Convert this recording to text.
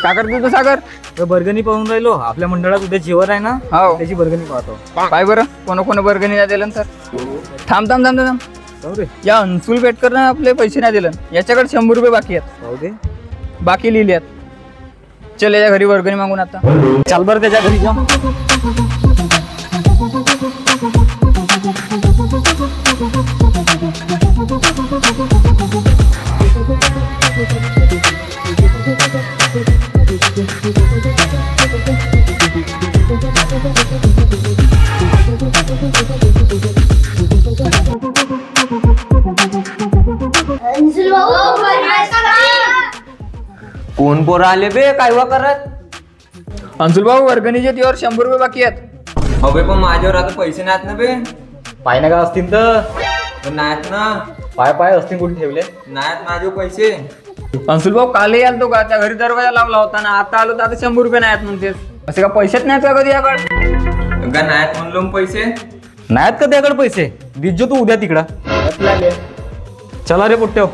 का करतो तू सागर? वर्गणी पाहून राहिलो, आपल्या मंडळात उद्या जेवण आहे ना, हो त्याची वर्गणी पाहतो. काय बरं कोण वर्गणी नाही दिलं तर? थांब थांब थांब थांब. जाऊ दे. या अंशुल पेटकर आपले पैसे नाही दिलं, याच्याकडे 100 रुपये बाकी आहेत. जाऊ दे. बाकी लिहिले आहेत. चल याच्या घरी वर्गणी मागून आता. चाल बरं त्याच्या घरी जा. कोण पोरं आले बे काय वा करत? अंशुल भाऊ वर्गणीचे त्यावर 100 रुपये बाकी आहेत. हवे पण माझ्यावर आता पैसे नाहीत ना बे. पाय ना का असतील तर पण नाहीत ना. पाय असतील कुठे ठेवले? नाहीत माझे पैसे. अंशुल भाऊ कालही आलतो का? त्या घरी दरवाजा लावला होता ना, आता आलो तर आता 100 रुपये नाहीत म्हणते. असे का पैसेच नाहीत का कधी याकडे? का नाहीत म्हणलो मग पैसे? नाहीत का त्याकडे पैसे? दिजो तू उद्या तिकडं. चला रे पुट्ट्यो.